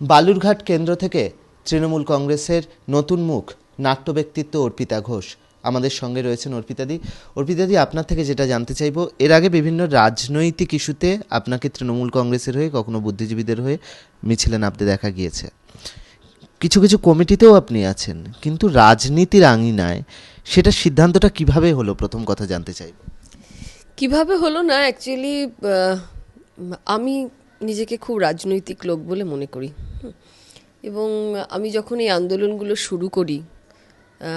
বালুরঘাট কেন্দ্র থেকে তৃণমূল কংগ্রেসের নতুন মুখ নাট্য ব্যক্তিত্ব অর্পিতা ঘোষ আমাদের সঙ্গে রয়েছেন। অর্পিতাদি আপনার থেকে যেটা জানতে চাইবো, এর আগে বিভিন্ন রাজনৈতিক ইস্যুতে আপনাকে তৃণমূল কংগ্রেসের হয়ে কখনো বুদ্ধিজীবীদের হয়ে মিছিলে নামতে দেখা গিয়েছে, কিছু কিছু কমিটিতেও আপনি আছেন, কিন্তু রাজনীতির আঙিনায় সেটা সিদ্ধান্তটা কিভাবে হলো প্রথম কথা জানতে চাইব। কিভাবে হলো না, অ্যাকচুয়ালি আমি নিজেকে খুব রাজনৈতিক লোক বলে মনে করি। এবং আমি যখন এই আন্দোলনগুলো শুরু করি,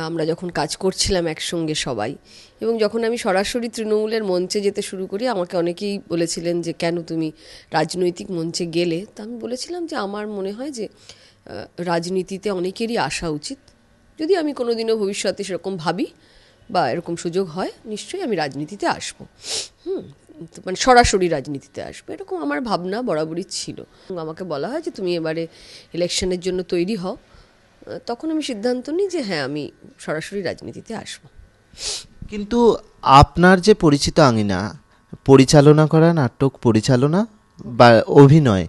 আমরা যখন কাজ করছিলাম একসঙ্গে সবাই, এবং যখন আমি সরাসরি তৃণমূলের মঞ্চে যেতে শুরু করি, আমাকে অনেকেই বলেছিলেন যে কেন তুমি রাজনৈতিক মঞ্চে গেলে। তা আমি বলেছিলাম যে আমার মনে হয় যে রাজনীতিতে অনেকেরই আসা উচিত। যদি আমি কোনোদিনও ভবিষ্যতে সেরকম ভাবি বা এরকম সুযোগ হয়, নিশ্চয়ই আমি রাজনীতিতে আসবো। মানে সরাসরি রাজনীতিতে আসবো, এরকম আমার ভাবনা বরাবরই ছিল। আমাকে বলা হয় যে তুমি এবারে ইলেকশনের জন্য তৈরি হও। তখন আমি সিদ্ধান্ত নিই যে হ্যাঁ, আমি সরাসরি রাজনীতিতে আসবো। কিন্তু আপনার যে পরিচিত আঙিনা, পরিচালনা করা, নাটক পরিচালনা বা অভিনয়,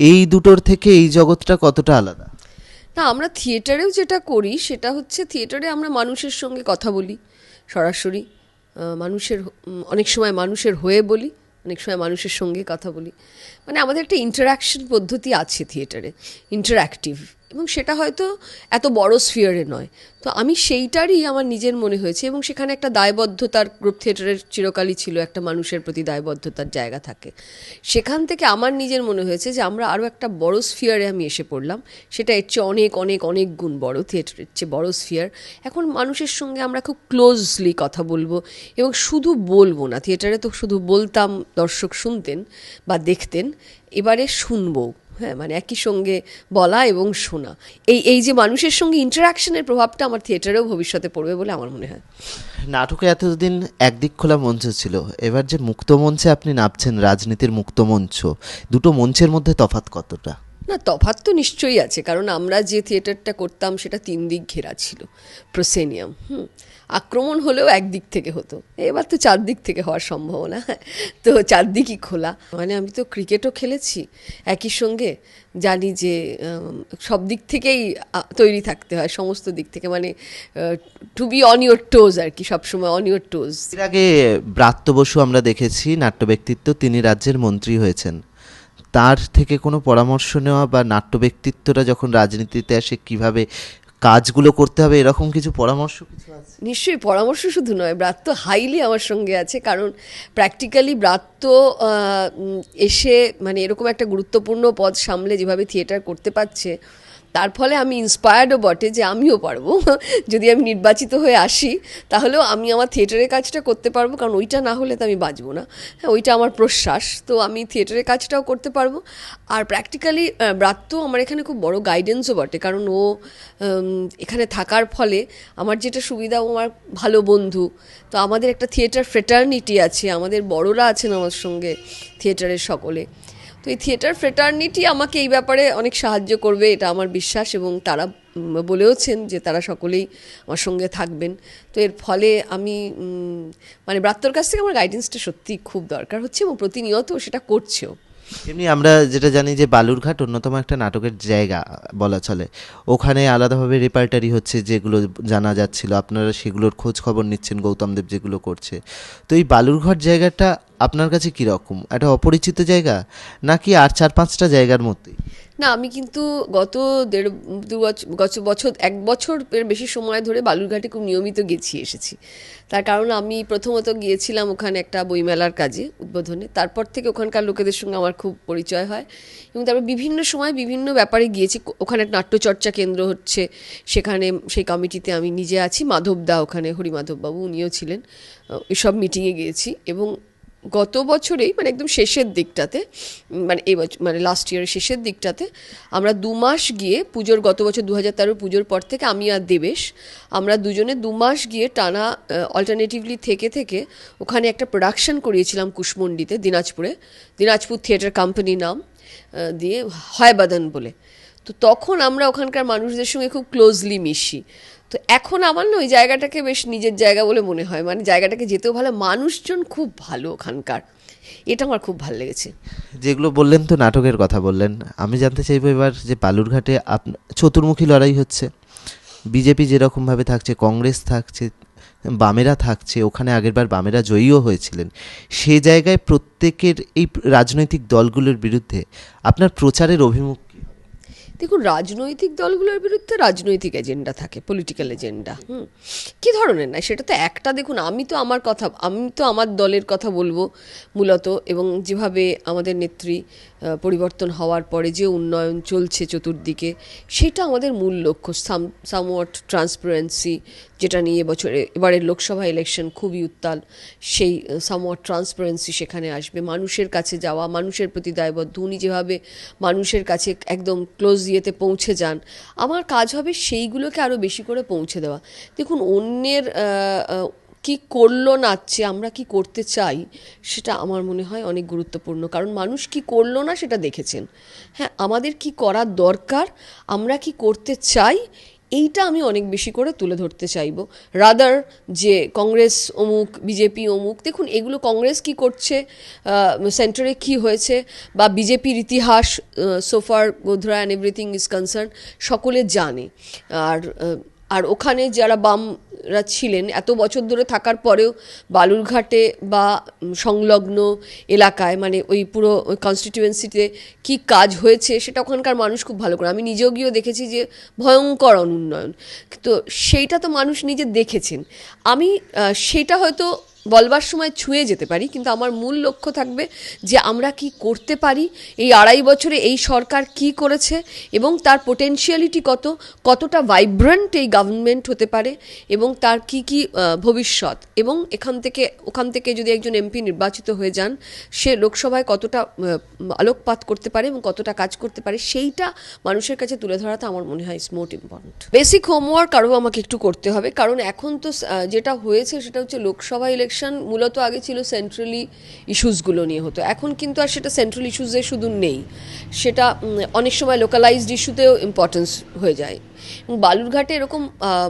এই দুটোর থেকে এই জগৎটা কতটা আলাদা? না, আমরা থিয়েটারেও যেটা করি সেটা হচ্ছে, থিয়েটারে আমরা মানুষের সঙ্গে কথা বলি সরাসরি, মানুষের অনেক সময় মানুষের হয়ে বলি, অনেক সময় মানুষের সঙ্গে কথা বলি। মানে আমাদের একটা ইন্টারাকশন পদ্ধতি আছে থিয়েটারে, ইন্টারঅ্যাক্টিভ, এবং সেটা হয়তো এত বড় স্ফিয়ারে নয়। তো আমি সেইটারই আমার নিজের মনে হয়েছে, এবং সেখানে একটা দায়বদ্ধতার, গ্রুপ থিয়েটারের চিরকালই ছিল একটা মানুষের প্রতি দায়বদ্ধতার জায়গা থাকে। সেখান থেকে আমার নিজের মনে হয়েছে যে আমরা আরও একটা বড় স্ফিয়ারে আমি এসে পড়লাম। সেটা এর চেয়ে অনেক অনেক অনেক গুণ বড়, থিয়েটারের চেয়ে বড় স্ফিয়ার। এখন মানুষের সঙ্গে আমরা খুব ক্লোজলি কথা বলবো, এবং শুধু বলবো না, থিয়েটারে তো শুধু বলতাম, দর্শক শুনতেন বা দেখতেন, এবারে শুনবো। হ্যাঁ, মানে একই সঙ্গে বলা এবং শোনা, এই যে মানুষের সঙ্গে ইন্টারাকশনের প্রভাবটা আমার থিয়েটারেও ভবিষ্যতে পড়বে বলে আমার মনে হয়। নাটকে এতদিন একদিক খোলা মঞ্চ ছিল, এবার যে মুক্ত মঞ্চে আপনি নামছেন, রাজনীতির মুক্ত মঞ্চ, দুটো মঞ্চের মধ্যে তফাৎ কতটা? না, তফাৎ তো নিশ্চয়ই আছে, কারণ আমরা যে থিয়েটারটা করতাম সেটা 3 দিক ঘেরা ছিল, প্রসেনিয়াম। আক্রমণ হলেও একদিক থেকে হতো, এবার তো 4 দিক থেকে হওয়ার সম্ভাবনা, তো 4 দিকই খোলা। মানে আমি তো ক্রিকেটও খেলেছি একই সঙ্গে, জানি যে সব দিক থেকেই তৈরি থাকতে হয়, সমস্ত দিক থেকে, মানে টু বি অন ইউর টোজ আর কি, সবসময় অন ইউর টোজ। এর আগে ব্রাত্য বসু আমরা দেখেছি, নাট্য ব্যক্তিত্ব, তিনি রাজ্যের মন্ত্রী হয়েছেন, তার থেকে কোনো পরামর্শ নেওয়া বা নাট্য ব্যক্তিত্বরা যখন রাজনীতিতে আসে কিভাবে কাজগুলো করতে হবে, এরকম কিছু পরামর্শ কিছু আছে? নিশ্চয়ই, পরামর্শ শুধু নয়, ব্রাত্য হাইলি আমার সঙ্গে আছে, কারণ প্র্যাকটিক্যালি ব্রাত্য এসে মানে এরকম একটা গুরুত্বপূর্ণ পদ সামলে যেভাবে থিয়েটার করতে পারছে, তার ফলে আমি ইন্সপায়ার্ডও বটে যে আমিও পারবো। যদি আমি নির্বাচিত হয়ে আসি, তাহলেও আমি আমার থিয়েটারের কাজটা করতে পারবো, কারণ ওইটা না হলে তো আমি বাঁচবো না। হ্যাঁ, ওইটা আমার প্রশ্বাস, তো আমি থিয়েটারের কাজটাও করতে পারবো। আর প্র্যাকটিক্যালি ব্রাত্য আমার এখানে খুব বড় গাইডেন্সও বটে, কারণ ও এখানে থাকার ফলে আমার যেটা সুবিধা, ও আমার ভালো বন্ধু। তো আমাদের একটা থিয়েটার ফ্রেটার্নিটি আছে, আমাদের বড়রা আছেন আমার সঙ্গে থিয়েটারের সকলে। তো এই থিয়েটার ফ্রেটার্নিটি আমাকে এই ব্যাপারে অনেক সাহায্য করবে, এটা আমার বিশ্বাস, এবং তারা বলেওছেন যে তারা সকলেই আমার সঙ্গে থাকবেন। তো এর ফলে আমি মানে ব্রাত্যর কাছ থেকে আমার গাইডেন্সটা সত্যিই খুব দরকার হচ্ছে, এবং প্রতিনিয়ত সেটা করছেও। এমনি আমরা যেটা জানি যে বালুরঘাট অন্যতম একটা নাটকের জায়গা বলা চলে, ওখানে আলাদাভাবে রেপার্টারি হচ্ছে, যেগুলো জানা যাচ্ছিল আপনারা সেগুলোর খোঁজ খবর নিচ্ছেন, গৌতম দেব যেগুলো করছে। তো এই বালুরঘাট জায়গাটা আপনার কাছে কীরকম, একটা অপরিচিত জায়গা নাকি আর 4-5টা জায়গার মধ্যেই? না, আমি কিন্তু গত গত বছর 1 বছরের বেশি সময় ধরে বালুরঘাটে খুব নিয়মিত গেছি এসেছি। তার কারণ আমি প্রথমত গিয়েছিলাম ওখানে একটা বইমেলার কাজে, উদ্বোধনে। তারপর থেকে ওখানকার লোকেদের সঙ্গে আমার খুব পরিচয় হয়, এবং তারপর বিভিন্ন সময় বিভিন্ন ব্যাপারে গিয়েছি। ওখানে নাট্যচর্চা কেন্দ্র হচ্ছে, সেখানে সেই কমিটিতে আমি নিজে আছি, মাধবদা ওখানে, হরিমাধববাবু উনিও ছিলেন, এসব মিটিংয়ে গিয়েছি। এবং গত বছরেই মানে একদম শেষের দিকটাতে, মানে এই বছর মানে লাস্ট ইয়ারের শেষের দিকটাতে আমরা 2 মাস গিয়ে, পুজোর গত বছর 2013 পুজোর পর থেকে আমি আর দেবেশ, আমরা দুজনে 2 মাস গিয়ে টানা অল্টারনেটিভলি থেকে থেকে ওখানে একটা প্রোডাকশন করিয়েছিলাম কুশমন্ডিতে, দিনাজপুর থিয়েটার কোম্পানি নাম দিয়ে, হয় বাদন বলে। তো তখন আমরা ওখানকার মানুষদের সঙ্গে খুব ক্লোজলি মিশি। তো এখন আমার না ওই জায়গাটাকে বেশ নিজের জায়গা বলে মনে হয়, মানে জায়গাটাকে যেতেও ভালো, মানুষজন খুব ভালো ওখানকার, এটা আমার খুব ভালো লেগেছে। যেগুলো বললেন তো নাটকের কথা বললেন, আমি জানতে চাইবো এবার যে বালুরঘাটে চতুর্মুখী লড়াই হচ্ছে, বিজেপি যেরকমভাবে থাকছে, কংগ্রেস থাকছে, বামেরা থাকছে, ওখানে আগেরবার বামেরা জয়ীও হয়েছিলেন, সে জায়গায় প্রত্যেকের এই রাজনৈতিক দলগুলোর বিরুদ্ধে আপনার প্রচারের অভিমুখ কী? দেখুন, রাজনৈতিক দলগুলোর বিরুদ্ধে রাজনৈতিক এজেন্ডা থাকে, পলিটিক্যাল এজেন্ডা। কী ধরনের না, সেটা তো একটা, দেখুন আমি তো আমার দলের কথা বলবো মূলত, এবং যেভাবে আমাদের নেত্রী পরিবর্তন হওয়ার পরে যে উন্নয়ন চলছে চতুর্দিকে, সেটা আমাদের মূল লক্ষ্য। সামওয়াট ট্রান্সপারেন্সি, যেটা নিয়ে এবারের লোকসভা ইলেকশন খুবই উত্তাল, সেই সামওয়াট ট্রান্সপারেন্সি সেখানে আসবে, মানুষের কাছে যাওয়া, মানুষের প্রতি দায়বদ্ধ। উনি যেভাবে মানুষের কাছে একদম ক্লোজ ইয়েতে পৌঁছে যান, আমার কাজ হবে সেইগুলোকে আরও বেশি করে পৌঁছে দেওয়া। দেখুন, অন্যের কি করলো নাচছে, আমরা কি করতে চাই, সেটা আমার মনে হয় অনেক গুরুত্বপূর্ণ, কারণ মানুষ কি করলো না সেটা দেখেছেন। হ্যাঁ, আমাদের কি করার দরকার, আমরা কি করতে চাই, এইটা আমি অনেক বেশি করে তুলে ধরতে চাইব, রাদার যে কংগ্রেস অমুক, বিজেপি অমুক। দেখুন, এগুলো কংগ্রেস কি করছে, সেন্টারে কি হয়েছে, বা বিজেপির ইতিহাস, সোফার Godhra and everything is concern, সকলে জানে। আর ওখানে যারা বামরা ছিলেন এত বছর ধরে থাকার পরেও বালুরঘাটে বা সংলগ্ন এলাকায়, মানে ওই পুরো কনস্টিটিউয়েন্সিতে কি কাজ হয়েছে সেটা ওখানকার মানুষ খুব ভালো করে, আমি নিজেও গিয়েও দেখেছি যে ভয়ঙ্কর অনুন্নয়ন, তো সেইটা তো মানুষ নিজে দেখেছেন। আমি সেটা হয়তো বলবার সময় ছুঁয়ে যেতে পারি, কিন্তু আমার মূল লক্ষ্য থাকবে যে আমরা কি করতে পারি, এই 2.5 বছরে এই সরকার কি করেছে, এবং তার পোটেনশিয়ালিটি কতটা ভাইব্রেন্ট এই গভর্নমেন্ট হতে পারে, এবং তার কি কি ভবিষ্যৎ, এবং ওখান থেকে যদি একজন এমপি নির্বাচিত হয়ে যান, সে লোকসভায় কতটা আলোকপাত করতে পারে এবং কতটা কাজ করতে পারে, সেইটা মানুষের কাছে তুলে ধরাটা আমার মনে হয় is most important. Basic homework আরও আমাকে একটু করতে হবে, কারণ এখন তো যেটা হয়েছে সেটা হচ্ছে লোকসভা ইলেকশন মূলত আগে ছিল সেন্ট্রালি ইস্যুসগুলো নিয়ে হতো, এখন কিন্তু আর সেটা সেন্ট্রাল ইস্যুসে শুধু নেই, সেটা অনেক সময় লোকালাইজড ইস্যুতেও ইম্পর্টেন্স হয়ে যায়। এবং বালুরঘাটে এরকম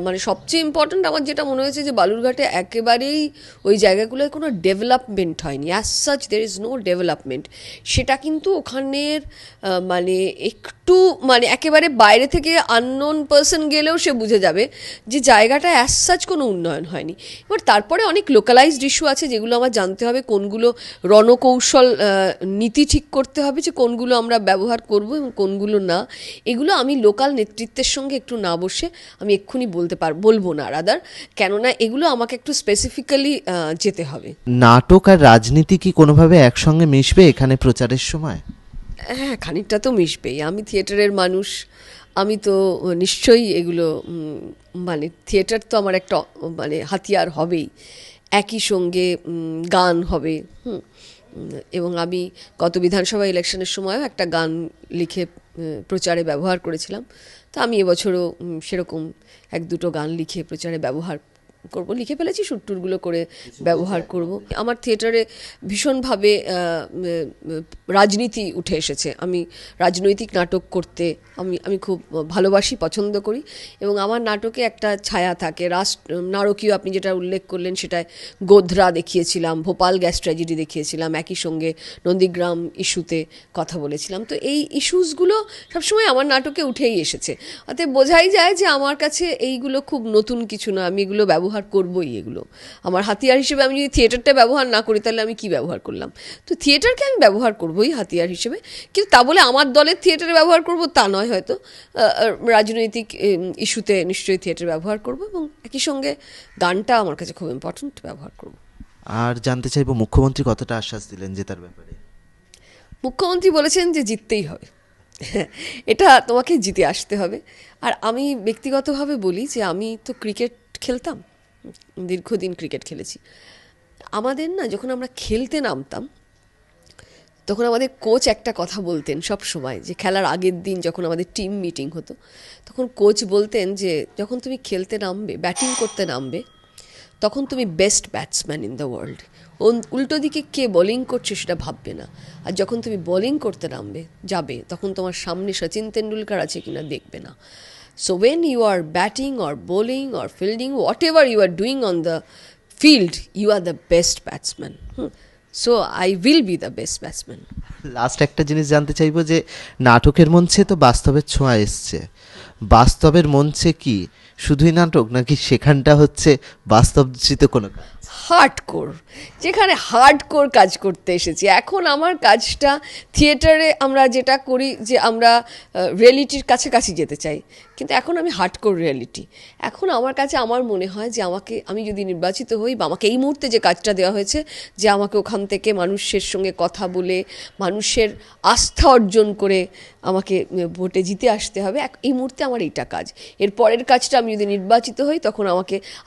মানে সবচেয়ে ইম্পর্ট্যান্ট আমার যেটা মনে হয়েছে যে বালুরঘাটে একেবারেই ওই জায়গাগুলোয় কোনো ডেভেলপমেন্ট হয়নি, as such there is no development. সেটা কিন্তু ওখানের মানে একটু মানে একেবারে বাইরে থেকে আননোন পার্সন গেলেও সে বুঝে যাবে যে জায়গাটা অ্যাজ সাচ কোনো উন্নয়ন হয়নি। এবার তারপরে অনেক লোকালাইজড ইস্যু আছে যেগুলো আমার জানতে হবে, কোনগুলো রণকৌশল নীতি ঠিক করতে হবে যে কোনগুলো আমরা ব্যবহার করব এবং কোনগুলো না। এগুলো আমি লোকাল নেতৃত্বের সঙ্গে একটু না বসে আমি এক্ষুনি বলবো না, রাদার, কেননা এগুলো আমাকে একটু স্পেসিফিক্যালি যেতে হবে। নাটক আর রাজনীতি কি কোনোভাবে একসঙ্গে মিশবে এখানে প্রচারের সময়? হ্যাঁ, খানিকটা তো মিশবেই। আমি থিয়েটারের মানুষ, আমি তো নিশ্চয়ই এগুলো মানে থিয়েটার তো আমার একটা মানে হাতিয়ার হবেই, একই সঙ্গে গান হবে। এবং আমি গত বিধানসভা ইলেকশনের সময়ও একটা গান লিখে প্রচারে ব্যবহার করেছিলাম, তো আমি এবছরও সেরকম 1-2 গান লিখে প্রচারে ব্যবহার করব, লিখে ফেলেছি, সুরটুরগুলো করে ব্যবহার করব। আমার থিয়েটারে ভীষণভাবে রাজনীতি উঠে এসেছে, আমি রাজনৈতিক নাটক করতে আমি খুব ভালোবাসি, পছন্দ করি, এবং আমার নাটকে একটা ছায়া থাকে নারকীয়, আপনি যেটা উল্লেখ করলেন সেটায় গোধরা দেখিয়েছিলাম, ভোপাল গ্যাস ট্র্যাজেডি দেখিয়েছিলাম, একই সঙ্গে নন্দীগ্রাম ইস্যুতে কথা বলেছিলাম। তো এই ইস্যুসগুলো সবসময় আমার নাটকে উঠেই এসেছে, অতএব বোঝাই যায় যে আমার কাছে এইগুলো খুব নতুন কিছু না, আমি এগুলো ব্যবহার করবই। এগুলো আমার হাতিয়ার হিসেবে, আমি যদি থিয়েটারটা ব্যবহার না করি তাহলে আমি কি ব্যবহার করলাম? তো থিয়েটারকে আমি ব্যবহার করবই হাতিয়ার হিসেবে, কিন্তু তা বলে আমার দলের থিয়েটারে ব্যবহার করব তা নয়, হয়তো রাজনৈতিক ইস্যুতে নিশ্চয়ই থিয়েটার ব্যবহার করব, এবং একই সঙ্গে গানটা আমার কাছে খুব ইম্পর্টেন্ট, ব্যবহার করব। আর জানতে চাইবো মুখ্যমন্ত্রী কতটা আশ্বাস দিলেন জেতার ব্যাপারে? মুখ্যমন্ত্রী বলেছেন যে জিততেই হবে, এটা তোমাকে জিতে আসতে হবে। আর আমি ব্যক্তিগতভাবে বলি যে আমি তো ক্রিকেট খেলতাম, দীর্ঘদিন ক্রিকেট খেলেছি। আমাদের না, যখন আমরা খেলতে নামতাম তখন আমাদের কোচ একটা কথা বলতেন সব সময়, যে খেলার আগের দিন যখন আমাদের টিম মিটিং হতো তখন কোচ বলতেন যে যখন তুমি খেলতে নামবে, ব্যাটিং করতে নামবে, তখন তুমি best batsman in the world, উল্টো দিকে কে বোলিং করছে সেটা ভাববে না, আর যখন তুমি বোলিং করতে যাবে তখন তোমার সামনে সচিন তেন্ডুলকার আছে কিনা দেখবে না। So when you are batting or bowling or fielding, whatever you are doing on the field, you are the best batsman. So I will be the best batsman. Last একটা জিনিস জানতে চাইবো যে নাটকের মঞ্চে তো বাস্তবের ছোঁয়া এসছে, বাস্তবের মঞ্চে কি শুধুই নাটক নাকি সেখানটা হচ্ছে বাস্তবচিত কোনো কাজ? হার্ডকোর, যেখানে হার্ডকোর কাজ করতে এসেছি। এখন আমার কাজটা থিয়েটারে আমরা যেটা করি যে আমরা রিয়েলিটির কাছাকাছি যেতে চাই, কিন্তু এখন আমি হার্ডকোর রিয়েলিটি। এখন আমার কাছে আমার মনে হয় যে আমি যদি নির্বাচিত হই বা আমাকে এই মুহূর্তে যে কাজটা দেওয়া হয়েছে, যে আমাকে ওখান থেকে মানুষের সঙ্গে কথা বলে মানুষের আস্থা অর্জন করে আমাকে ভোটে জিতে আসতে হবে, এই মুহূর্তে আমার এইটা কাজ। এর পরের কাজটা আমি যদি নির্বাচিত হই তখন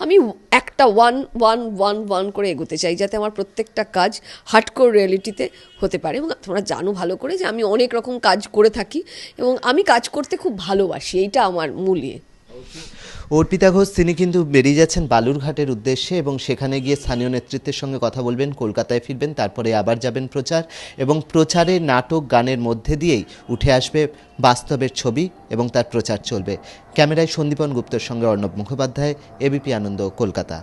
আমি একটা ওয়ান করে এগোতে চাই, যাতে আমার প্রত্যেকটা কাজ হার্ডকোর রিয়েলিটিতে হতে পারে। এবং তোমরা জানো ভালো করে যে আমি অনেক রকম কাজ করে থাকি এবং আমি কাজ করতে খুব ভালোবাসি, এইটা আমার মূল ইয়ে। অর্পিতা ঘোষ তিনি কিন্তু বেরিয়ে যাচ্ছেন বালুরঘাটের উদ্দেশ্যে এবং সেখানে গিয়ে স্থানীয় নেতৃত্বের সঙ্গে কথা বলবেন, কলকাতায় ফিরবেন, তারপরে আবার যাবেন প্রচার, এবং প্রচারে নাটক গানের মধ্যে দিয়েই উঠে আসবে বাস্তবের ছবি এবং তার প্রচার চলবে। ক্যামেরায় সন্দীপন গুপ্তর সঙ্গে অর্ণব মুখোপাধ্যায়, এবিপি আনন্দ, কলকাতা।